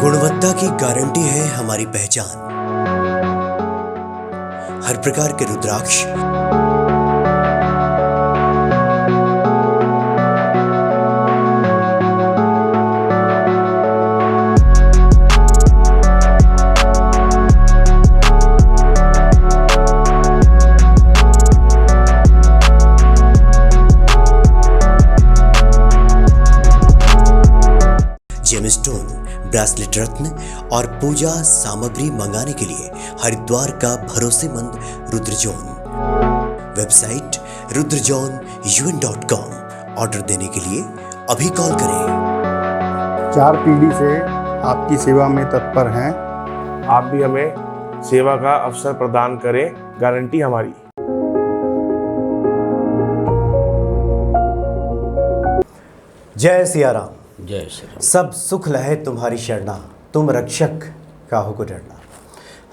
गुणवत्ता की गारंटी है हमारी पहचान। हर प्रकार के रुद्राक्ष जेमस्टोन, ब्रेसलेट रत्न और पूजा सामग्री मंगाने के लिए हरिद्वार का भरोसेमंद रुद्रजोन। Website rudrajon.un.com। ऑर्डर देने के लिए अभी कॉल करें। 4 पीढ़ी से आपकी सेवा में तत्पर हैं। आप भी हमें सेवा का अवसर प्रदान करें, गारंटी हमारी। जय सिया राम। जय श्री राम। सब सुख लहे तुम्हारी शरणा, तुम रक्षक काहू को डरना।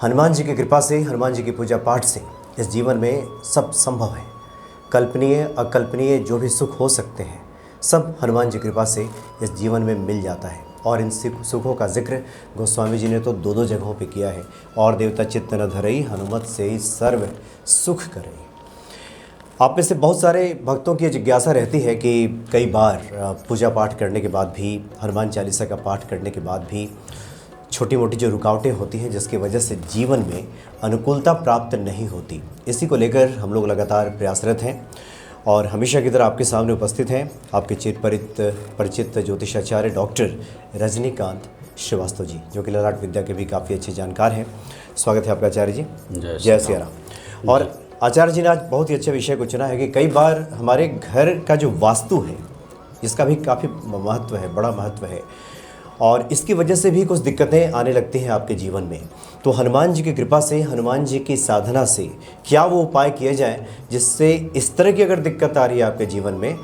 हनुमान जी की कृपा से, हनुमान जी की पूजा पाठ से इस जीवन में सब संभव है। कल्पनीय अकल्पनीय जो भी सुख हो सकते हैं सब हनुमान जी की कृपा से इस जीवन में मिल जाता है। और इन सुखों का जिक्र गोस्वामी जी ने तो 2 जगहों पे किया है। और देवता चित्त न धरई, हनुमत से ही सर्व सुख करई। आप में से बहुत सारे भक्तों की जिज्ञासा रहती है कि कई बार पूजा पाठ करने के बाद भी, हनुमान चालीसा का पाठ करने के बाद भी छोटी मोटी जो रुकावटें होती हैं जिसकी वजह से जीवन में अनुकूलता प्राप्त नहीं होती। इसी को लेकर हम लोग लगातार प्रयासरत हैं और हमेशा की तरह आपके सामने उपस्थित हैं आपके चिर परिचित ज्योतिषाचार्य डॉक्टर रजनीकांत श्रीवास्तव जी, जो कि ललाट विद्या के भी काफ़ी अच्छे जानकार हैं। स्वागत है आपका आचार्य जी। जय सिया राम। और आचार्य जी ने आज बहुत ही अच्छा विषय को चुना है कि कई बार हमारे घर का जो वास्तु है इसका भी काफ़ी महत्व है, बड़ा महत्व है, और इसकी वजह से भी कुछ दिक्कतें आने लगती हैं आपके जीवन में। तो हनुमान जी की कृपा से, हनुमान जी की साधना से क्या वो उपाय किए जाएं जिससे इस तरह की अगर दिक्कत आ रही है आपके जीवन में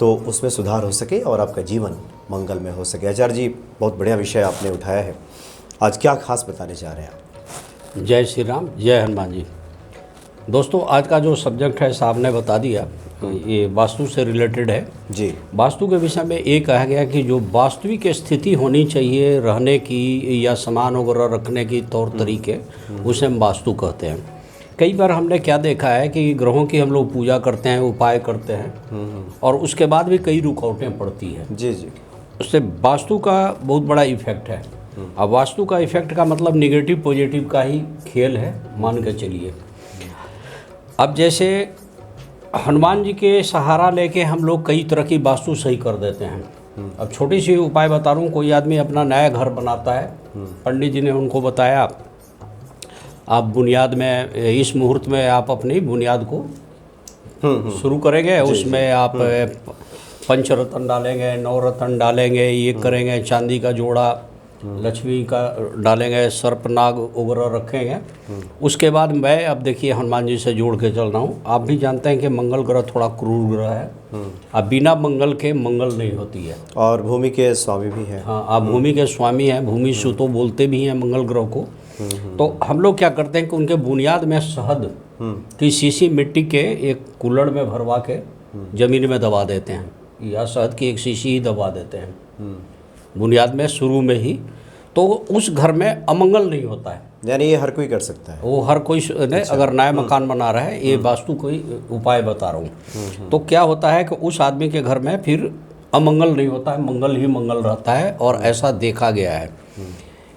तो उसमें सुधार हो सके और आपका जीवन मंगलमय हो सके। आचार्य जी, बहुत बढ़िया विषय आपने उठाया है। आज क्या खास बताने जा रहे हैं आप? जय श्री राम, जय हनुमान जी। दोस्तों, आज का जो सब्जेक्ट है साहब ने बता दिया, ये वास्तु से रिलेटेड है जी। वास्तु के विषय में ये कहा गया कि जो वास्तविक स्थिति होनी चाहिए रहने की या सामान वगैरह रखने की तौर तरीके, उसे हम वास्तु कहते हैं। कई बार हमने क्या देखा है कि ग्रहों की हम लोग पूजा करते हैं, उपाय करते हैं और उसके बाद भी कई रुकावटें पड़ती हैं। जी जी। उससे वास्तु का बहुत बड़ा इफेक्ट है। अब वास्तु का इफेक्ट का मतलब निगेटिव पॉजिटिव का ही खेल है, मान के चलिए। अब जैसे हनुमान जी के सहारा लेके हम लोग कई तरह की वास्तु सही कर देते हैं। अब छोटी सी उपाय बता रहा हूँ। कोई आदमी अपना नया घर बनाता है, पंडित जी ने उनको बताया आप बुनियाद में इस मुहूर्त में आप अपनी बुनियाद को शुरू करेंगे। उसमें आप पंचरत्न डालेंगे, 9 रत्न डालेंगे, ये करेंगे, चांदी का जोड़ा, लक्ष्मी का डालेंगे, सर्पनाग वगैरह रखेंगे। उसके बाद मैं अब देखिए हनुमान जी से जोड़ के चल रहा हूँ। आप भी जानते हैं कि मंगल ग्रह थोड़ा क्रूर ग्रह है। अब बिना मंगल के मंगल नहीं होती है। और भूमि के स्वामी भी हैं। हाँ, आप भूमि के स्वामी हैं, भूमि सुतो बोलते भी हैं मंगल ग्रह को। तो हम लोग क्या करते हैं कि उनके बुनियाद में शहद की शीशी मिट्टी के एक कुल्हड़ में भरवा के जमीन में दबा देते हैं, या शहद की एक शीशी ही दबा देते हैं बुनियाद में शुरू में ही। तो उस घर में अमंगल नहीं होता है। यानी ये हर कोई कर सकता है। वो हर कोई ने अगर नया मकान बना रहा है, ये वास्तु कोई उपाय बता रहा हूँ। तो क्या होता है कि उस आदमी के घर में फिर अमंगल नहीं होता है, मंगल ही मंगल रहता है, और ऐसा देखा गया है।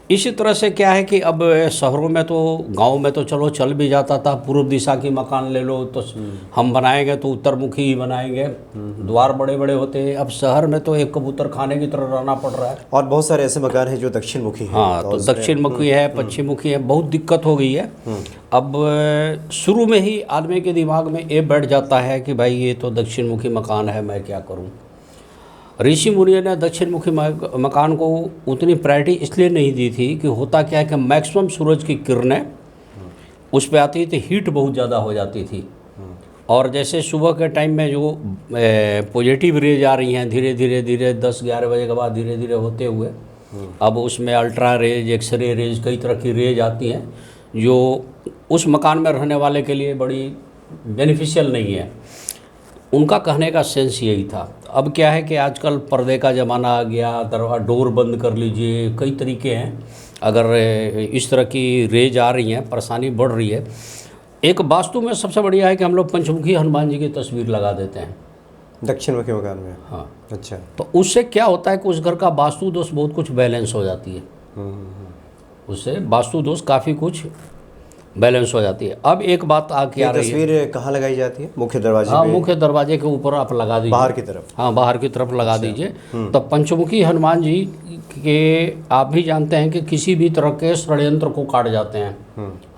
इसी तरह से क्या है कि अब शहरों में तो, गांव में तो चलो चल भी जाता था, पूर्व दिशा की मकान ले लो तो हम बनाएंगे तो उत्तरमुखी ही बनाएंगे, द्वार बड़े बड़े होते हैं। अब शहर में तो एक कबूतर खाने की तरह रहना पड़ रहा है। और बहुत सारे ऐसे मकान हैं जो दक्षिण मुखी हैं। हाँ, तो दक्षिण मुखी है, पश्चिम मुखी है, बहुत दिक्कत हो गई है। अब शुरू में ही आदमी के दिमाग में ये बैठ जाता है कि भाई ये तो दक्षिण मुखी मकान है, मैं क्या करूँ। ऋषि मुनियों ने दक्षिण मुखी मकान को उतनी प्रायोरिटी इसलिए नहीं दी थी कि होता क्या है कि मैक्सिमम सूरज की किरणें उस पर आती थी, हीट बहुत ज़्यादा हो जाती थी। और जैसे सुबह के टाइम में जो पॉजिटिव रेज आ रही हैं धीरे धीरे 10-11 बजे के बाद धीरे धीरे होते हुए अब उसमें अल्ट्रा रेज, एक्सरे रेज, कई तरह की रेज आती हैं जो उस मकान में रहने वाले के लिए बड़ी बेनिफिशियल नहीं है। उनका कहने का सेंस यही था। अब क्या है कि आजकल पर्दे का ज़माना आ गया, डोर बंद कर लीजिए, कई तरीके हैं। अगर इस तरह की रेज आ रही हैं, परेशानी बढ़ रही है, एक वास्तु में सबसे बढ़िया है कि हम लोग पंचमुखी हनुमान जी की तस्वीर लगा देते हैं दक्षिण मुखी मकान में। हाँ, अच्छा। तो उससे क्या होता है कि उस घर का वास्तु दोष बहुत कुछ बैलेंस हो जाती है। उससे वास्तु दोष काफ़ी कुछ बैलेंस हो जाती है। अब एक बात आके आ रही है, तस्वीर कहाँ लगाई जाती है? मुख्य दरवाजे हाँ, पे? मुख्य दरवाजे के ऊपर आप लगा दीजिए, बाहर की तरफ। हाँ, बाहर की तरफ लगा दीजिए। तो पंचमुखी हनुमान जी के आप भी जानते हैं कि किसी भी तरह के षड्यंत्र को काट जाते हैं।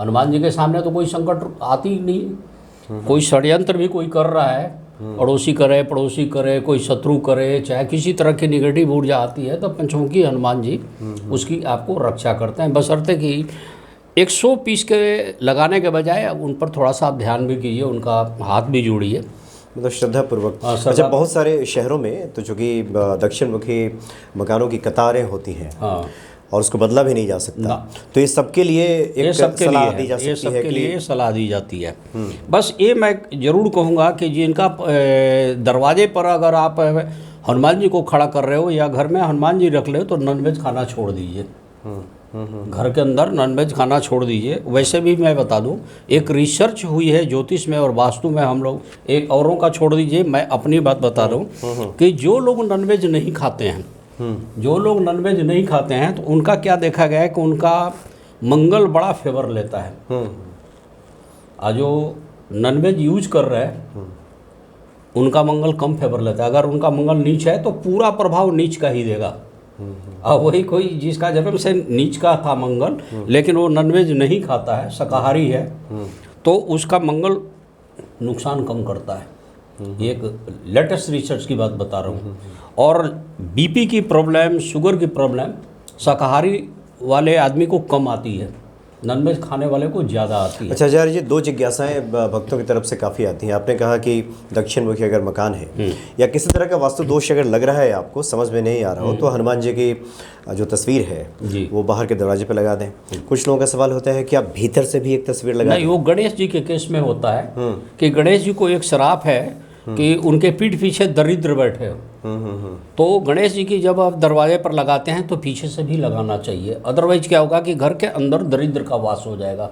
हनुमान जी के सामने तो कोई संकट आती ही नहीं। कोई षड्यंत्र भी कोई कर रहा है, अड़ोसी करे, पड़ोसी करे, कोई शत्रु करे, चाहे किसी तरह की निगेटिव ऊर्जा आती है, तो पंचमुखी हनुमान जी उसकी आपको रक्षा करते हैं। बशर्ते कि 100 पीस के लगाने के बजाय उन पर थोड़ा सा आप ध्यान भी कीजिए, उनका हाथ भी जोड़िए, मतलब श्रद्धापूर्वक। हाँ, अच्छा, बहुत सारे शहरों में तो चूँकि दक्षिण मुखी मकानों की कतारें होती हैं, हाँ, और उसको बदला भी नहीं जा सकता, तो ये सबके लिए एक सलाह दी जा सकती है, ये सबके लिए सलाह दी जाती है। बस ये मैं ज़रूर कहूँगा कि जिनका दरवाजे पर अगर आप हनुमान जी को खड़ा कर रहे हो या घर में हनुमान जी रख ले हो, तो नॉनवेज खाना छोड़ दीजिए। घर के अंदर नॉनवेज खाना छोड़ दीजिए। वैसे भी मैं बता दूं, एक रिसर्च हुई है ज्योतिष में और वास्तु में, हम लोग एक औरों का छोड़ दीजिए, मैं अपनी बात बता रहा हूँ कि जो लोग नॉनवेज नहीं खाते हैं, जो लोग नॉनवेज नहीं खाते हैं, तो उनका क्या देखा गया है कि उनका मंगल बड़ा फेवर लेता है। आज जो नॉनवेज यूज कर रहे हैं उनका मंगल कम फेवर लेता है। अगर उनका मंगल नीच है तो पूरा प्रभाव नीच का ही देगा। अब वही कोई जिसका जन्म से नीच का था मंगल, लेकिन वो नॉनवेज नहीं खाता है, शाकाहारी है, तो उसका मंगल नुकसान कम करता है। ये एक लेटेस्ट रिसर्च की बात बता रहा हूँ। और बीपी की प्रॉब्लम, शुगर की प्रॉब्लम शाकाहारी वाले आदमी को कम आती है, नॉनवेज खाने वाले को ज़्यादा आती है। अच्छा आचार्य जी, दो जिज्ञासाएं भक्तों की तरफ से काफ़ी आती हैं। आपने कहा कि दक्षिण मुखी अगर मकान है या किसी तरह का वास्तु दोष अगर लग रहा है, आपको समझ में नहीं आ रहा हो, तो हनुमान जी की जो तस्वीर है वो बाहर के दरवाजे पे लगा दें। कुछ लोगों का सवाल होता है कि आप भीतर से भी एक तस्वीर लगा नहीं, वो गणेश जी के केस में होता है कि गणेश जी को एक श्राप है कि उनके पीठ पीछे दरिद्र बैठे हो। तो गणेश जी की जब आप दरवाजे पर लगाते हैं तो पीछे से भी लगाना चाहिए, अदरवाइज क्या होगा कि घर के अंदर दरिद्र का वास हो जाएगा।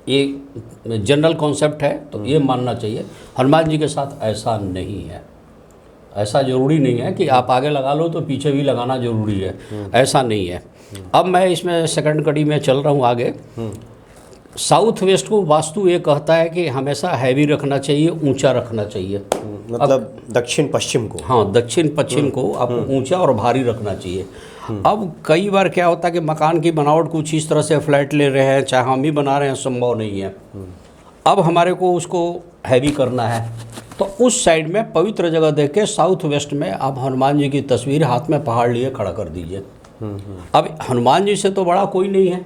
ये जनरल कॉन्सेप्ट है, तो ये मानना चाहिए। हनुमान जी के साथ ऐसा नहीं है, ऐसा ज़रूरी नहीं है कि आप आगे लगा लो तो पीछे भी लगाना ज़रूरी है, ऐसा नहीं है। अब मैं इसमें सेकंड कड़ी में चल रहा हूँ आगे। साउथ वेस्ट को वास्तु ये कहता है कि हमेशा हैवी रखना चाहिए, ऊंचा रखना चाहिए। मतलब दक्षिण पश्चिम को? हाँ, दक्षिण पश्चिम को आपको ऊंचा और भारी रखना चाहिए। अब कई बार क्या होता है कि मकान की बनावट कुछ इस तरह से फ्लैट ले रहे हैं, चाहे हम ही बना रहे हैं, संभव नहीं है। अब हमारे को उसको हैवी करना है, तो उस साइड में पवित्र जगह देख के साउथ वेस्ट में आप हनुमान जी की तस्वीर हाथ में पहाड़ लिए खड़ा कर दीजिए। अब हनुमान जी से तो बड़ा कोई नहीं है,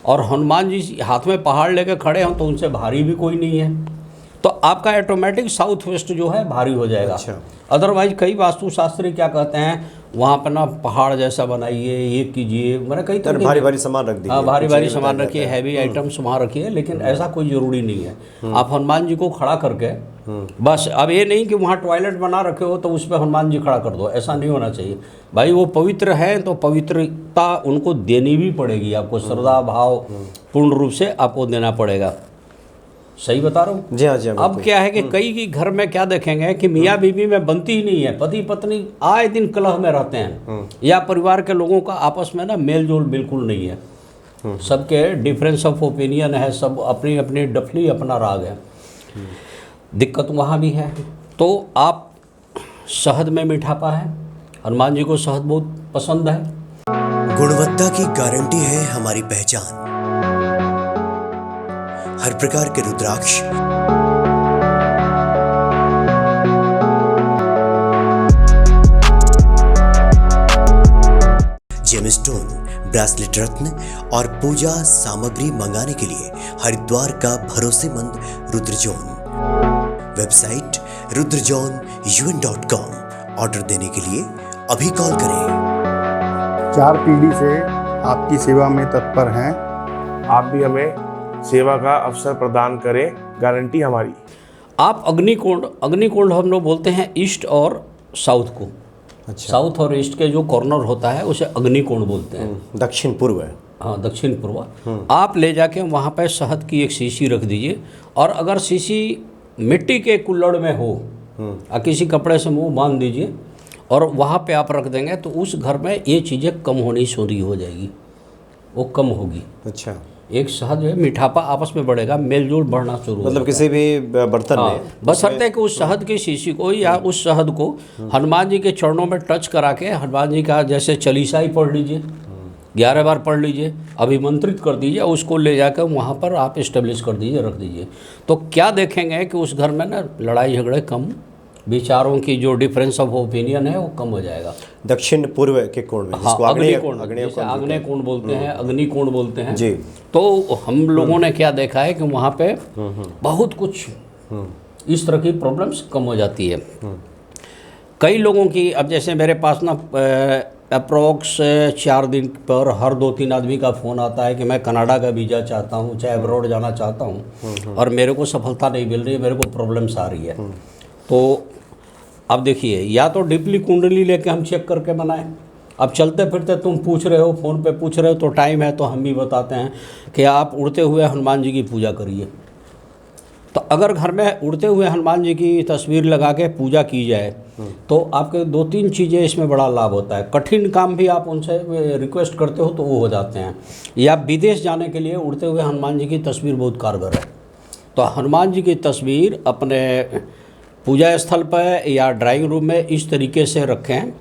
और हनुमान जी हाथ में पहाड़ लेके खड़े हों तो उनसे भारी भी कोई नहीं है, तो आपका ऑटोमेटिक साउथ वेस्ट जो है भारी हो जाएगा। अच्छा। अदरवाइज कई वास्तुशास्त्री क्या कहते हैं, वहाँ पर ना पहाड़ जैसा बनाइए, ये कीजिए, मैंने कई तरह भारी भारी सामान रख दीजिए। हाँ, भारी भारी सामान रखिए, हैवी आइटम्स वहाँ रखिए, लेकिन ऐसा कोई ज़रूरी नहीं है। आप हनुमान जी को खड़ा करके बस, अब ये नहीं कि वहाँ टॉयलेट बना रखे हो तो उस पर हनुमान जी खड़ा कर दो, ऐसा नहीं होना चाहिए। भाई वो पवित्र हैं तो पवित्रता उनको देनी भी पड़ेगी, आपको श्रद्धा भाव पूर्ण रूप से आपको देना पड़ेगा। सही बता रहा हूँ? जी हाँ, जी हाँ। अब क्या है कि कई की घर में क्या देखेंगे कि मियाँ बीवी में बनती ही नहीं है, पति पत्नी आए दिन कलह में रहते हैं, या परिवार के लोगों का आपस में ना मेल जोल बिल्कुल नहीं है, सबके डिफरेंस ऑफ ओपिनियन है, सब अपनी अपनी डफली अपना राग है। दिक्कत वहाँ भी है। तो आप शहद में मीठापा है, हनुमान जी को शहद बहुत पसंद है। गुणवत्ता की गारंटी है हमारी पहचान। हर प्रकार के रुद्राक्ष, जेमस्टोन, ब्रेसलेट रत्न और पूजा सामग्री मंगाने के लिए हरिद्वार का भरोसेमंद रुद्रजोन। Website rudrajon.com। ऑर्डर देने के लिए अभी कॉल करें। 4 पीढ़ी से आपकी सेवा में तत्पर हैं। आप भी हमें सेवा का अवसर प्रदान करें, गारंटी हमारी। आप अग्निकुंड हम लोग बोलते हैं ईस्ट और साउथ को। अच्छा। साउथ और ईस्ट के जो कॉर्नर होता है उसे अग्निकुंड बोलते हैं। दक्षिण पूर्व है। हाँ, दक्षिण पूर्व। आप ले जाके वहाँ पे शहद की एक शीशी रख दीजिए, और अगर शीशी मिट्टी के कुल्हड़ में हो, किसी कपड़े से मुंह बांध दीजिए और वहाँ पे आप रख देंगे, तो उस घर में ये चीज़ें कम होनी शुरू हो जाएगी, वो कम होगी। अच्छा। एक शहद जो है मीठापा आपस में बढ़ेगा, मेलजोल बढ़ना शुरू हो मतलब किसी भी बर्तन में बशर्ते कि उस शहद की शीशी को या उस शहद को हनुमान जी के चरणों में टच करा के हनुमान जी का जैसे चालीसा ही पढ़ लीजिए, 11 बार पढ़ लीजिए, अभिमंत्रित कर दीजिए, उसको ले जाकर वहाँ पर आप इस्टेब्लिश कर दीजिए, रख दीजिए। तो क्या देखेंगे कि उस घर में ना लड़ाई झगड़े कम, विचारों की जो डिफरेंस ऑफ ओपिनियन है वो कम हो जाएगा। दक्षिण पूर्व के कोण में, हाँ, जिसको अग्निकुंड बोलते हैं, अग्निकुंड बोलते हैं जी। तो हम लोगों ने क्या देखा है कि वहाँ पे बहुत कुछ इस तरह की प्रॉब्लम्स कम हो जाती है। कई लोगों की, अब जैसे मेरे पास ना अप्रोक्स 4 दिन पर हर 2-3 आदमी का फ़ोन आता है कि मैं कनाडा का वीज़ा चाहता हूँ, चाहे अब्रॉड जाना चाहता हूँ, और मेरे को सफलता नहीं मिल रही है, मेरे को प्रॉब्लम्स आ रही है। तो अब देखिए, या तो डीपली कुंडली लेके हम चेक करके बनाएं। अब चलते फिरते तुम पूछ रहे हो, फ़ोन पे पूछ रहे हो, तो टाइम है तो हम भी बताते हैं कि आप उड़ते हुए हनुमान जी की पूजा करिए। तो अगर घर में उड़ते हुए हनुमान जी की तस्वीर लगा के पूजा की जाए तो आपके 2-3 चीज़ें इसमें बड़ा लाभ होता है। कठिन काम भी आप उनसे रिक्वेस्ट करते हो तो वो हो जाते हैं, या विदेश जाने के लिए उड़ते हुए हनुमान जी की तस्वीर बहुत कारगर है। तो हनुमान जी की तस्वीर अपने पूजा स्थल पर या ड्राइंग रूम में इस तरीके से रखें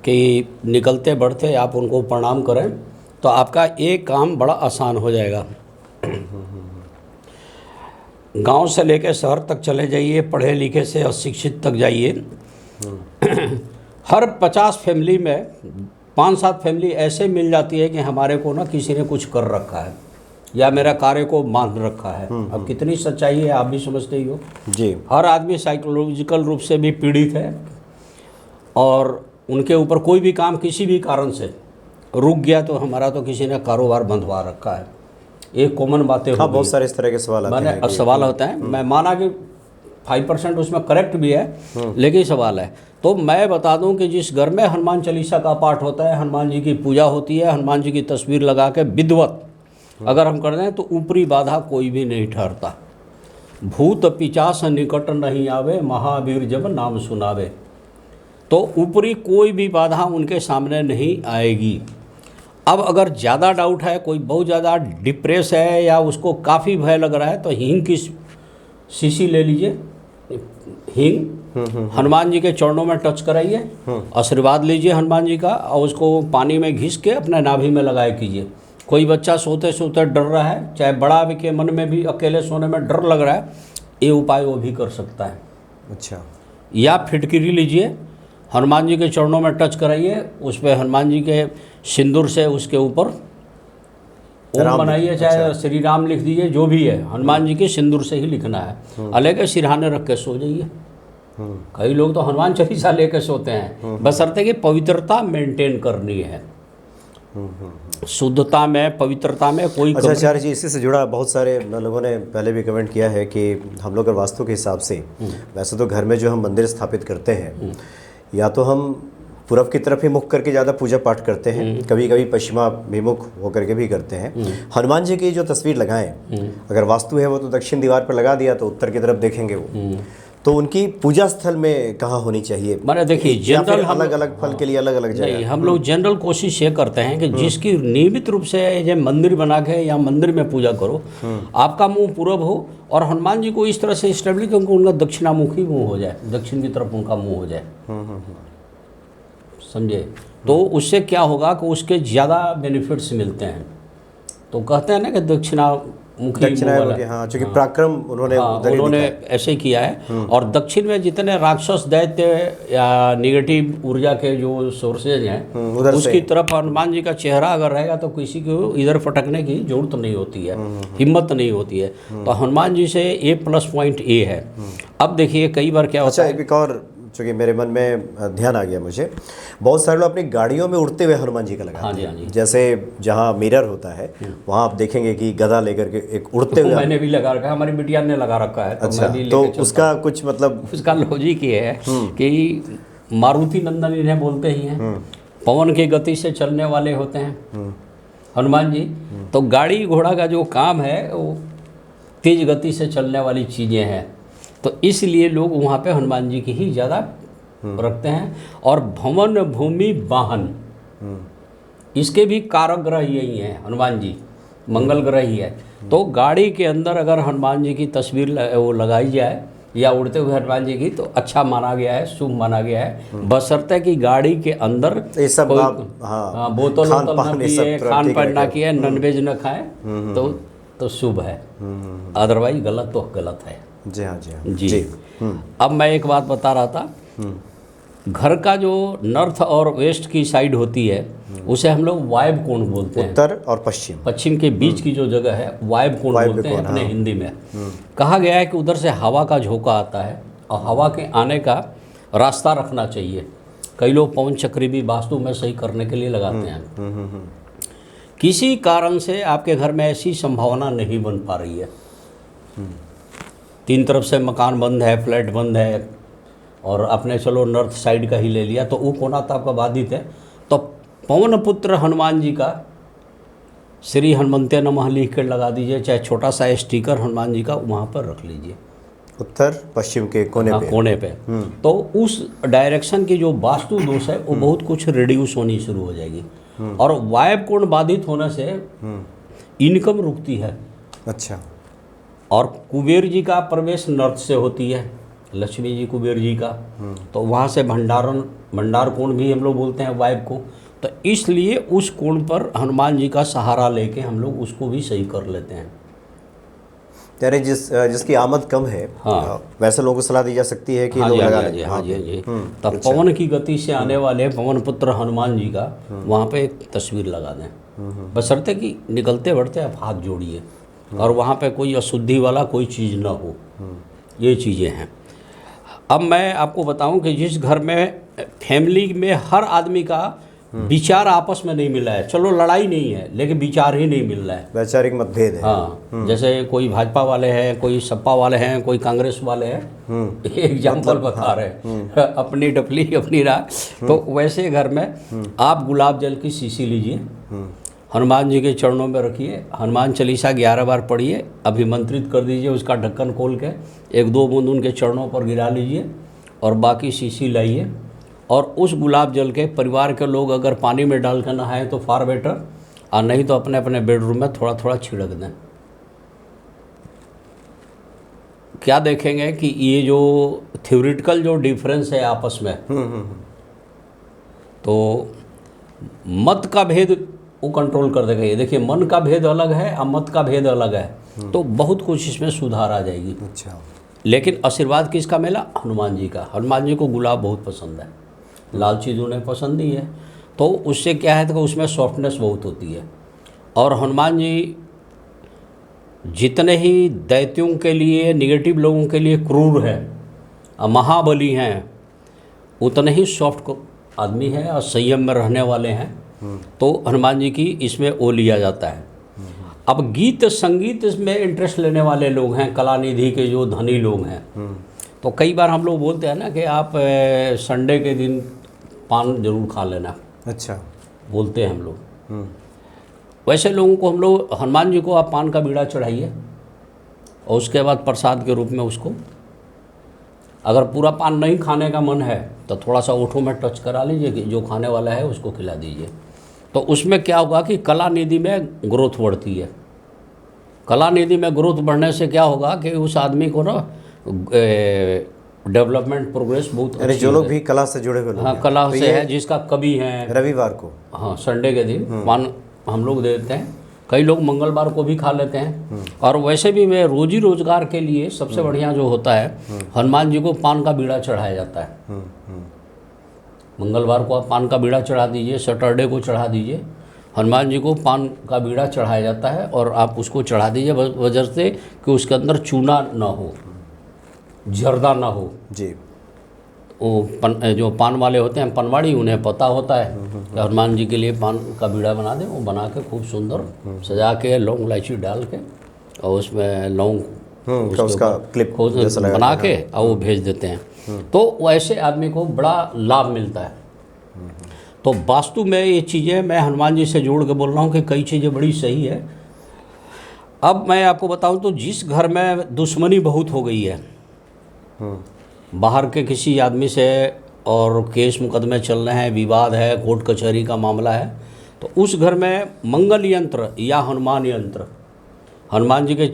कि निकलते बढ़ते आप उनको प्रणाम करें, तो आपका एक काम बड़ा आसान हो जाएगा। गांव से लेकर शहर तक चले जाइए, पढ़े लिखे से अशिक्षित तक जाइए, हर 50 फैमिली में 5-7 फैमिली ऐसे मिल जाती है कि हमारे को ना किसी ने कुछ कर रखा है या मेरा कार्य को मान रखा है। अब कितनी सच्चाई है आप भी समझते ही हो जी। हर आदमी साइकोलॉजिकल रूप से भी पीड़ित है, और उनके ऊपर कोई भी काम किसी भी कारण से रुक गया तो हमारा तो किसी ने कारोबार बंधवा रखा है। एक कॉमन बातें हाँ, बहुत सारे इस तरह के सवाल आते हैं। सवाल होता है, मैं माना कि 5% उसमें करेक्ट भी है, लेकिन सवाल है। तो मैं बता दूं कि जिस घर में हनुमान चालीसा का पाठ होता है, हनुमान जी की पूजा होती है, हनुमान जी की तस्वीर लगा के विधिवत अगर हम कर दें तो ऊपरी बाधा कोई भी नहीं ठहरता। भूत पिचास निकट नहीं आवे, महावीर जब नाम सुनावे। तो ऊपरी कोई भी बाधा उनके सामने नहीं आएगी। अब अगर ज़्यादा डाउट है, कोई बहुत ज़्यादा डिप्रेस है या उसको काफ़ी भय लग रहा है, तो हींग की शीशी ले लीजिए, हींग हनुमान जी के चरणों में टच कराइए, आशीर्वाद लीजिए हनुमान जी का, और उसको पानी में घिस के अपने नाभि में लगाए कीजिए। कोई बच्चा सोते सोते डर रहा है, चाहे बड़ा भी के मन में भी अकेले सोने में डर लग रहा है, ये उपाय वो भी कर सकता है। अच्छा। या फिटकिरी लीजिए, हनुमान जी के चरणों में टच कराइए, उस पर हनुमान जी के सिंदूर से उसके ऊपर ओम बनाइए, चाहे श्री राम लिख दीजिए, जो भी है हनुमान जी के सिंदूर से ही लिखना है। अलग सिरहाने रख के सो जाइए। कई लोग तो हनुमान चालीसा लेके सोते हैं, बशर्ते कि पवित्रता मेंटेन करनी है, शुद्धता में, पवित्रता में कोई। अच्छा आचार्य जी, इसी से जुड़ा बहुत सारे लोगों ने पहले भी कमेंट किया है कि हम लोग अगर वास्तु के हिसाब से, वैसे तो घर में जो हम मंदिर स्थापित करते हैं, या तो हम पूरब की तरफ ही मुख करके ज़्यादा पूजा पाठ करते हैं, कभी कभी पश्चिमाभिमुख होकर के भी करते हैं। हनुमान जी की जो तस्वीर लगाएं, अगर वास्तु है वो तो दक्षिण दीवार पर लगा दिया तो उत्तर की तरफ देखेंगे वो, तो उनकी पूजा स्थल में कहाँ होनी चाहिए? मैंने देखिए जनरल अलग अलग फल के लिए अलग अलग जगह। हम लोग जनरल कोशिश ये करते हैं कि जिसकी नियमित रूप से ये मंदिर बना के या मंदिर में पूजा करो, आपका मुंह पूरब हो, और हनुमान जी को इस तरह से स्टेबलिश उनको उनका दक्षिणामुखी मुंह हो जाए, दक्षिण की तरफ उनका मुंह हो जाए, समझे? तो उससे क्या होगा कि उसके ज़्यादा बेनिफिट्स मिलते हैं। तो कहते हैं ना कि दक्षिणामुखी, हाँ, चूँकि पराक्रम उन्होंने ऐसे किया है। और दक्षिण में जितने राक्षस दैत्य या निगेटिव ऊर्जा के जो सोर्सेज हैं, उसकी तरफ हनुमान जी का चेहरा अगर रहेगा तो किसी को इधर फटकने की जरूरत नहीं होती है, हिम्मत नहीं होती है। तो हनुमान जी से ये प्लस पॉइंट ये है। अब देखिए कई बार क्या होता है, एक और चूँकि मेरे मन में ध्यान आ गया मुझे, बहुत सारे लोग अपनी गाड़ियों में उड़ते हुए हनुमान जी का लगाते हाँ जी, हैं। हाँ जी। जैसे जहाँ मिरर होता है वहाँ आप देखेंगे कि गदा लेकर के एक उड़ते हुए। मैंने भी लगा रखा है, हमारी बिटिया ने लगा रखा है, तो अच्छा, मैं भी तो लेके चलता उसका कुछ मतलब हूं। उसका लॉजिक ये है कि मारुति नंदन इन्हें बोलते ही हैं, पवन की गति से चलने वाले होते हैं हनुमान जी। तो गाड़ी घोड़ा का जो काम है वो तेज गति से चलने वाली चीज़ें हैं, तो इसलिए लोग वहाँ पे हनुमान जी की ही ज़्यादा रखते हैं। और भवन भूमि वाहन, इसके भी कारक ग्रह यही हैं हनुमान जी, मंगल ग्रह ही है। तो गाड़ी के अंदर अगर हनुमान जी की तस्वीर वो लगाई जाए या उड़ते हुए हनुमान जी की, तो अच्छा माना गया है, शुभ माना गया है, बशर्ते कि गाड़ी के अंदर ये सब कोई हाँ, बोतल खान वोतल पान न ये सब पिए, थोड़ा खान ठीक पान ना रखे। किए, नॉनवेज न खाएं, तो शुभ है। अदरवाइज गलत तो गलत है। जी हाँ, जी हाँ जी। अब मैं एक बात बता रहा था, घर का जो नॉर्थ और वेस्ट की साइड होती है उसे हम लोग वायव्य कोण बोलते हैं। उत्तर और पश्चिम, पश्चिम के बीच की जो जगह है वायव्य कोण बोलते हैं अपने हाँ। हिंदी में। कहा गया है कि उधर से हवा का झोंका आता है और हवा के आने का रास्ता रखना चाहिए। कई लोग पवन चक्री भी वास्तु में सही करने के लिए लगाते हैं। किसी कारण से आपके घर में ऐसी संभावना नहीं बन पा रही है, 3 तरफ से मकान बंद है, फ्लैट बंद है, और आपने चलो नॉर्थ साइड का ही ले लिया, तो वो कोना तो आपका बाधित है, तो पवन पुत्र हनुमान जी का श्री हनुमंते नमः लिख कर लगा दीजिए, चाहे छोटा सा स्टिकर हनुमान जी का वहाँ पर रख लीजिए, उत्तर पश्चिम के कोने पे। कोने पे। तो उस डायरेक्शन की जो वास्तु दोष है वो बहुत कुछ रिड्यूस होनी शुरू हो जाएगी। और वायव्य कोण बाधित होने से इनकम रुकती है। अच्छा, और कुबेर जी का प्रवेश नॉर्थ से होती है, लक्ष्मी जी कुबेर जी का, तो वहाँ से भंडार कोण भी हम लोग बोलते हैं वायव्य को। तो इसलिए उस कोण पर हनुमान जी का सहारा लेके हम लोग उसको भी सही कर लेते हैं। यानी जिसकी आमद कम है, हाँ। वैसे लोगों को सलाह दी जा सकती है कि हाँ लोग जी, लगा हाँ लें जी, वहाँ हाँ जी, पे। हाँ जी। तब पवन की गति से आने वाले पवन पुत्र हनुमान जी का वहाँ पे एक तस्वीर लगा दें, बशर्ते कि निकलते बढ़ते आप हाथ जोड़िए और वहाँ पे कोई अशुद्धि वाला कोई चीज़ ना हो। ये चीज़ें हैं। अब मैं आपको बताऊं कि जिस घर में फैमिली में हर आदमी का विचार आपस में नहीं मिला है, चलो लड़ाई नहीं है लेकिन विचार ही नहीं मिल रहा है, वैचारिक मतभेद है। हाँ, जैसे कोई भाजपा वाले हैं, कोई सपा वाले हैं, कोई कांग्रेस वाले हैं, एग्जाम्पल बता रहे हैं, अपनी डपली अपनी राह। तो वैसे घर में आप गुलाब जल की शीशी लीजिए, हनुमान जी के चरणों में रखिए, हनुमान चालीसा 11 बार पढ़िए, अभिमंत्रित कर दीजिए, उसका ढक्कन खोल के 1-2 बूंद उनके चरणों पर गिरा लीजिए और बाकी शीशी लाइए, और उस गुलाब जल के परिवार के लोग अगर पानी में डाल कर नहाएं तो फार बेटर, और नहीं तो अपने अपने बेडरूम में थोड़ा थोड़ा छिड़क दें। क्या देखेंगे कि ये जो थ्योरेटिकल जो डिफरेंस है आपस में, तो मत का भेद वो कंट्रोल कर देगा। ये देखिए, मन का भेद अलग है और मत का भेद अलग है, तो बहुत कुछ इसमें सुधार आ जाएगी। अच्छा, लेकिन आशीर्वाद किसका मिला? हनुमान जी का। हनुमान जी को गुलाब बहुत पसंद है, लाल चीज़ उन्हें पसंद ही है, तो उससे क्या है तो उसमें सॉफ्टनेस बहुत होती है। और हनुमान जी जितने ही दैत्यों के लिए, निगेटिव लोगों के लिए क्रूर है और महाबली हैं, उतने ही सॉफ्ट आदमी है और संयम में रहने वाले हैं। तो हनुमान जी की इसमें वो लिया जाता है। अब गीत संगीत में इंटरेस्ट लेने वाले लोग हैं, कलानिधि के जो धनी लोग हैं, तो कई बार हम लोग बोलते हैं ना कि आप संडे के दिन पान जरूर खा लेना। अच्छा, बोलते हैं हम लोग। वैसे लोगों को हम लोग, हनुमान जी को आप पान का बीड़ा चढ़ाइए और उसके बाद प्रसाद के रूप में उसको, अगर पूरा पान नहीं खाने का मन है तो थोड़ा सा ओठों में टच करा लीजिए, कि जो खाने वाला है उसको खिला दीजिए। तो उसमें क्या होगा कि कलानिधि में ग्रोथ बढ़ती है। कलानिधि में ग्रोथ बढ़ने से क्या होगा कि उस आदमी को ना डेवलपमेंट प्रोग्रेस बहुत अच्छी जो लोग भी कला से जुड़े हुए लोग हाँ, हैं, कला तो से ये है, जिसका कवि है, रविवार को, हाँ, संडे के दिन पान हम लोग देते हैं। कई लोग मंगलवार को भी खा लेते हैं। और वैसे भी वे रोजी रोजगार के लिए सबसे बढ़िया जो होता है, हनुमान जी को पान का बीड़ा चढ़ाया जाता है। मंगलवार को आप पान का बीड़ा चढ़ा दीजिए, सैटरडे को चढ़ा दीजिए, हनुमान जी को पान का बीड़ा चढ़ाया जाता है। और आप उसको चढ़ा दीजिए वजह से कि उसके अंदर चूना ना हो, जर्दा ना हो। जी, जो पान वाले होते हैं पनवाड़ी, उन्हें पता होता है कि हनुमान जी के लिए पान का बीड़ा बना दें। वो बना के खूब सुंदर सजा के लौंग इलायची डाल के और उसमें लौंग उसका क्लिप जैसा लगा बना के और वो भेज देते हैं। तो वैसे आदमी को बड़ा लाभ मिलता है। तो वास्तु में ये चीज़ें मैं हनुमान जी से जोड़ के बोल रहा हूँ कि कई चीज़ें बड़ी सही है। अब मैं आपको बताऊँ तो जिस घर में दुश्मनी बहुत हो गई है बाहर के किसी आदमी से और केस मुकदमे चल रहे हैं, विवाद है, कोर्ट कचहरी का मामला है, तो उस घर में मंगल यंत्र या हनुमान यंत्र हनुमान जी के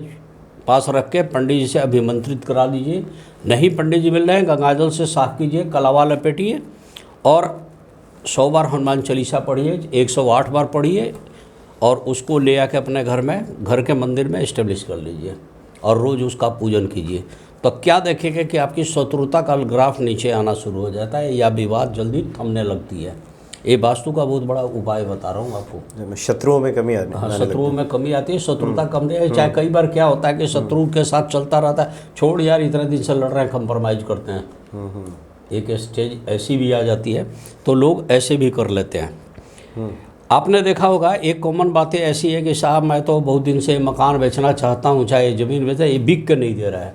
पास रख के पंडित जी से अभिमंत्रित करा दीजिए। नहीं पंडित जी मिल रहे हैं, गंगाजल से साफ कीजिए, कलावा लपेटिए और 100 बार हनुमान चालीसा पढ़िए, 108 बार पढ़िए और उसको ले आके अपने घर में, घर के मंदिर में इस्टेब्लिश कर लीजिए और रोज़ उसका पूजन कीजिए। तो क्या देखेंगे कि आपकी शत्रुता का ग्राफ नीचे आना शुरू हो जाता है या विवाद जल्दी थमने लगती है। ये वास्तु का बहुत बड़ा उपाय बता रहा हूँ आपको। शत्रुओं में कमी आती है। हाँ, शत्रुओं में कमी आती है, शत्रुता कम दे। चाहे कई बार क्या होता है कि शत्रु के साथ चलता रहता है, छोड़ यार इतने दिन से लड़ रहे हैं, कंप्रोमाइज़ करते हैं। एक स्टेज ऐसी भी आ जाती है तो लोग ऐसे भी कर लेते हैं। आपने देखा होगा एक कॉमन बातें ऐसी है कि साहब मैं तो बहुत दिन से मकान बेचना चाहता हूँ, चाहे ज़मीन बेचा, ये बिक के नहीं दे रहा है,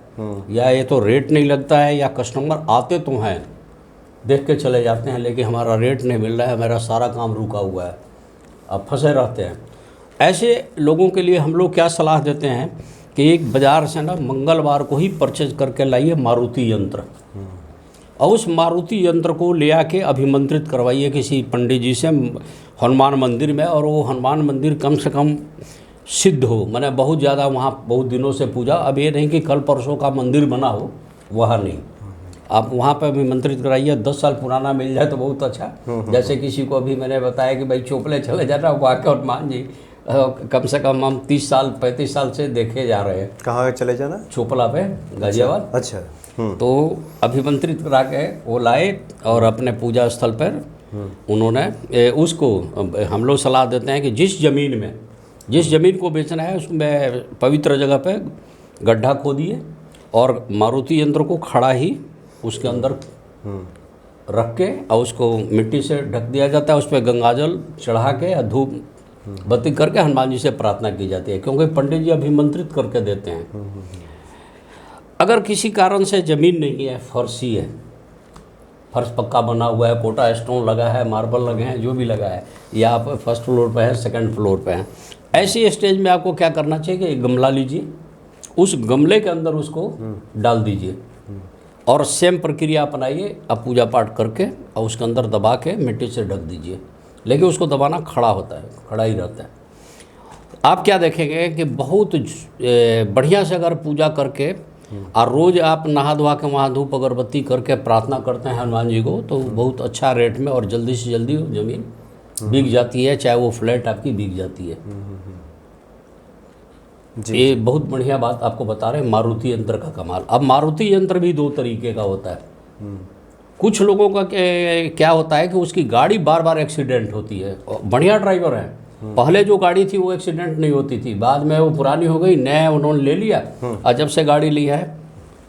या ये तो रेट नहीं लगता है, या कस्टमर आते तो हैं देख के चले जाते हैं लेकिन हमारा रेट नहीं मिल रहा है, मेरा सारा काम रुका हुआ है, अब फंसे रहते हैं। ऐसे लोगों के लिए हम लोग क्या सलाह देते हैं कि एक बाज़ार से ना मंगलवार को ही परचेज करके लाइए मारुति यंत्र, और उस मारुति यंत्र को ले आके अभिमंत्रित करवाइए किसी पंडित जी से हनुमान मंदिर में, और वो हनुमान मंदिर कम से कम सिद्ध हो, मैंने बहुत ज़्यादा वहाँ बहुत दिनों से पूजा। अब ये नहीं कि कल परसों का मंदिर बना हो, वहाँ नहीं, आप वहाँ पर अभिमंत्रित कराइए। 10 साल पुराना मिल जाए तो बहुत अच्छा। जैसे किसी को अभी मैंने बताया कि भाई चोपले चले जाना, वहाँ के हनुमान जी कम से कम हम 30 साल 35 साल से देखे जा रहे हैं। कहाँ चले जाना? चोपला पे, गाजियाबाद। अच्छा। तो अभिमंत्रित करा के वो लाए और अपने पूजा स्थल पर उन्होंने उसको, हम लोग सलाह देते हैं कि जिस ज़मीन को बेचना है उसमें पवित्र जगह पे गड्ढा खोदिए और मारुति यंत्र को खड़ा ही उसके अंदर रख के और उसको मिट्टी से ढक दिया जाता है। उस पर गंगाजल चढ़ा के धूप बत्ती करके हनुमान जी से प्रार्थना की जाती है, क्योंकि पंडित जी अभिमंत्रित करके देते हैं। अगर किसी कारण से ज़मीन नहीं है, फर्श ही है, फर्श पक्का बना हुआ है, कोटा स्टोन लगा है, मार्बल लगे हैं, जो भी लगा है, या आप फर्स्ट फ्लोर पे है, सेकंड फ्लोर पे है, ऐसी स्टेज में आपको क्या करना चाहिए कि एक गमला लीजिए, उस गमले के अंदर उसको डाल दीजिए और सेम प्रक्रिया अपनाइए। आप पूजा पाठ करके और उसके अंदर दबा के मिट्टी से ढक दीजिए, लेकिन उसको दबाना खड़ा होता है, खड़ा ही रहता है। आप क्या देखेंगे कि बहुत बढ़िया से अगर पूजा करके और रोज़ आप नहा धोवा के वहाँ धूप अगरबत्ती करके प्रार्थना करते हैं हनुमान जी को, तो बहुत अच्छा रेट में और जल्दी से जल्दी ज़मीन बिक जाती है, चाहे वो फ्लैट आपकी बिक जाती है। ये बहुत बढ़िया बात आपको बता रहे हैं, मारुति यंत्र का कमाल। अब मारुति यंत्र भी 2 तरीके का होता है। कुछ लोगों का क्या होता है कि उसकी गाड़ी बार बार एक्सीडेंट होती है, बढ़िया ड्राइवर है, पहले जो गाड़ी थी वो एक्सीडेंट नहीं होती थी, बाद में वो पुरानी हो गई, नया उन्होंने ले लिया और जब से गाड़ी ली है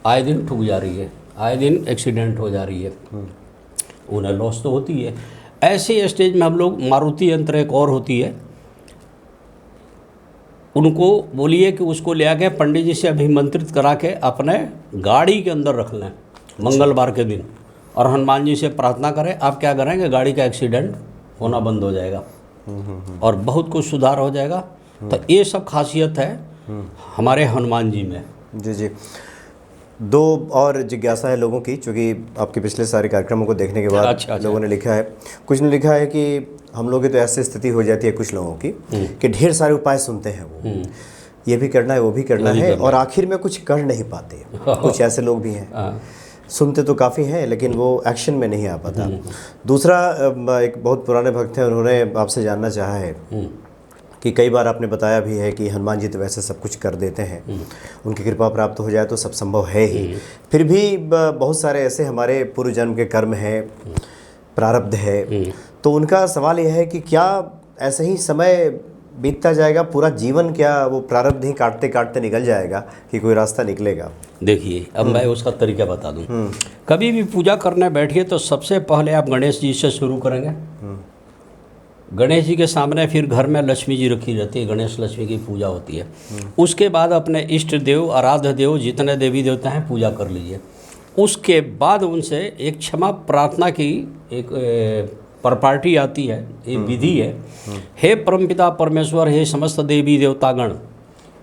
आए दिन ठुक जा रही है, आए दिन एक्सीडेंट हो जा रही है, उन्हें लॉस तो होती है। ऐसे स्टेज में हम लोग मारुति यंत्र एक और होती है, उनको बोलिए कि उसको ले आके पंडित जी से अभिमंत्रित करा के अपने गाड़ी के अंदर रख लें मंगलवार के दिन और हनुमान जी से प्रार्थना करें। आप क्या करेंगे, गाड़ी का एक्सीडेंट होना बंद हो जाएगा और बहुत कुछ सुधार हो जाएगा। तो ये सब खासियत है हमारे हनुमान जी में। जी जी। 2 और जिज्ञासा है लोगों की, चूँकि आपके पिछले सारे कार्यक्रमों को देखने के बाद अच्छा। लोगों ने लिखा है, कुछ ने लिखा है कि हम लोग की तो ऐसी स्थिति हो जाती है कुछ लोगों की कि ढेर सारे उपाय सुनते हैं, वो ये भी करना है वो भी करना है और आखिर में कुछ कर नहीं पाते। कुछ ऐसे लोग भी हैं, सुनते तो काफ़ी हैं लेकिन वो एक्शन में नहीं आ पाता। दूसरा, एक बहुत पुराने भक्त हैं, उन्होंने आपसे जानना चाहा है कि कई बार आपने बताया भी है कि हनुमान जी तो वैसे सब कुछ कर देते हैं, उनकी कृपा प्राप्त हो जाए तो सब संभव है ही, फिर भी बहुत सारे ऐसे हमारे पूर्व जन्म के कर्म हैं, प्रारब्ध है, तो उनका सवाल यह है कि क्या ऐसे ही समय बीतता जाएगा, पूरा जीवन क्या वो प्रारब्ध ही काटते काटते निकल जाएगा कि कोई रास्ता निकलेगा। देखिए अब मैं उसका तरीका बता दूं। कभी भी पूजा करने बैठिए तो सबसे पहले आप गणेश जी से शुरू करेंगे। गणेश जी के सामने फिर घर में लक्ष्मी जी रखी रहती है, गणेश लक्ष्मी की पूजा होती है। उसके बाद अपने इष्ट देव, आराध्य देव, जितने देवी देवता हैं पूजा कर लीजिए। उसके बाद उनसे एक क्षमा प्रार्थना की एक प्रॉपर्टी आती है, ये विधि है। हे परमपिता परमेश्वर, हे समस्त देवी देवतागण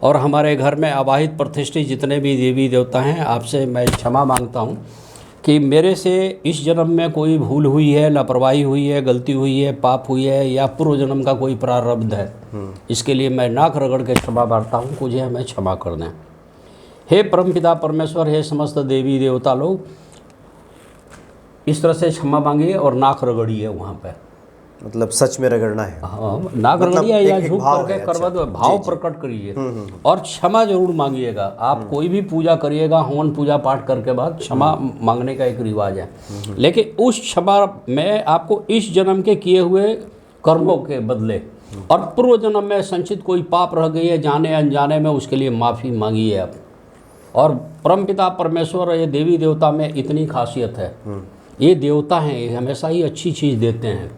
और हमारे घर में आवाहित प्रतिष्ठित जितने भी देवी देवता हैं, आपसे मैं क्षमा मांगता हूँ कि मेरे से इस जन्म में कोई भूल हुई है, लापरवाही हुई है, गलती हुई है, पाप हुई है या पूर्व जन्म का कोई प्रारब्ध है, इसके लिए मैं नाक रगड़ के क्षमा मांगता हूँ, मुझे हमें क्षमा कर दें। हे परमपिता परमेश्वर, हे समस्त देवी देवता लोग, इस तरह से क्षमा मांगिए और नाक रगड़िए वहाँ पे। मतलब सच में रगड़ना है। हाँ, नाक मतलब रगड़िए या एक झूठ भाव करके है, करवा दो, अच्छा। भाव प्रकट करिए और क्षमा जरूर मांगिएगा। आप कोई भी पूजा करिएगा, हवन पूजा पाठ करके बाद क्षमा मांगने का एक रिवाज है, लेकिन उस क्षमा में आपको इस जन्म के किए हुए कर्मों के बदले और पूर्व जन्म में संचित कोई पाप रह गई है जाने अनजाने में, उसके लिए माफ़ी मांगिए आप। और परमपिता परमेश्वर, ये देवी देवता में इतनी खासियत है, ये देवता हैं, ये हमेशा ही अच्छी चीज़ देते हैं।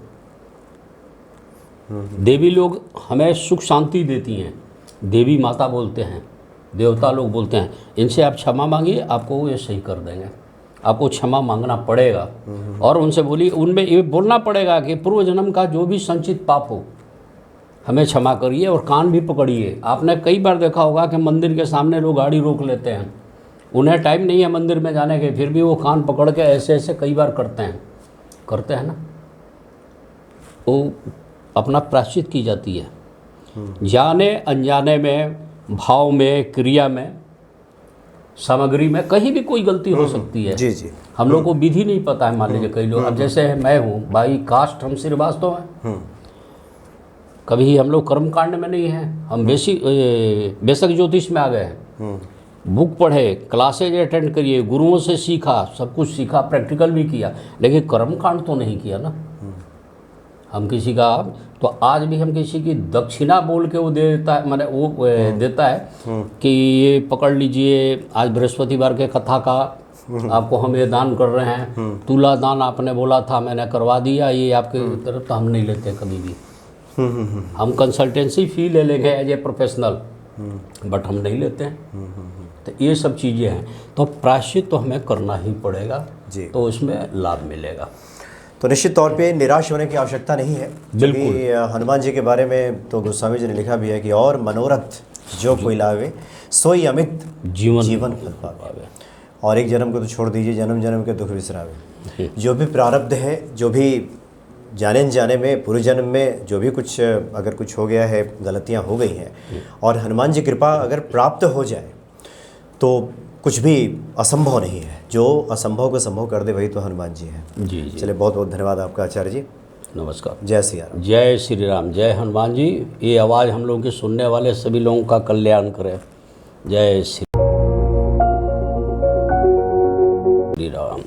देवी लोग हमें सुख शांति देती हैं, देवी माता बोलते हैं, देवता लोग बोलते हैं। इनसे आप क्षमा मांगिए, आपको ये सही कर देंगे। आपको क्षमा मांगना पड़ेगा और उनसे बोलिए, उनमें ये बोलना पड़ेगा कि पूर्व जन्म का जो भी संचित पाप हो हमें क्षमा करिए, और कान भी पकड़िए। आपने कई बार देखा होगा कि मंदिर के सामने लोग गाड़ी रोक लेते हैं, उन्हें टाइम नहीं है मंदिर में जाने के, फिर भी वो कान पकड़ के ऐसे ऐसे कई बार करते हैं ना, वो अपना प्रायश्चित की जाती है। जाने अनजाने में, भाव में, क्रिया में, सामग्री में कहीं भी कोई गलती हो सकती है। जी जी। हम लोग को विधि नहीं पता है। मान लीजिए कई लोग, अब जैसे मैं हूँ भाई, कास्ट हम श्रीवास्तव हैं, कभी हम लोग कर्मकांड में नहीं हैं, हम बेसिक ज्योतिष में आ गए हैं। बुक पढ़े, क्लासेज अटेंड करिए, गुरुओं से सीखा, सब कुछ सीखा, प्रैक्टिकल भी किया, लेकिन कर्मकांड तो नहीं किया ना। हम किसी का, तो आज भी हम किसी की दक्षिणा बोल के वो देता है, माने वो देता है कि ये पकड़ लीजिए, आज बृहस्पतिवार के कथा का आपको हम ये दान कर रहे हैं, तुला दान आपने बोला था, मैंने करवा दिया, ये आपके तरफ। तो हम नहीं लेते कभी भी। हम कंसल्टेंसी फी ले लेंगे एज ए प्रोफेशनल, बट हम नहीं लेते हैं। तो ये सब चीज़ें हैं, तो प्रायश्चित तो हमें करना ही पड़ेगा जी, तो उसमें लाभ मिलेगा। तो निश्चित तौर पे निराश होने की आवश्यकता नहीं है, क्योंकि हनुमान जी के बारे में तो गोस्वामी जी ने लिखा भी है कि और मनोरथ जो कोई लावे सोई अमित जीवन फल पावे। और एक जन्म को तो छोड़ दीजिए, जन्म जन्म के दुख बिसरावे। जो भी प्रारब्ध है, जो भी जाने अनजाने में पूर्व जन्म में जो भी कुछ अगर कुछ हो गया है, गलतियां हो गई हैं, और हनुमान जी कृपा अगर प्राप्त हो जाए तो कुछ भी असंभव नहीं है। जो असंभव को संभव कर दे वही तो हनुमान जी हैं। जी जी। चलिए, बहुत बहुत धन्यवाद आपका आचार्य जी। नमस्कार। जय श्री राम। जय श्री राम। जय हनुमान जी। ये आवाज़ हम लोगों के सुनने वाले सभी लोगों का कल्याण करे। जय श्री राम।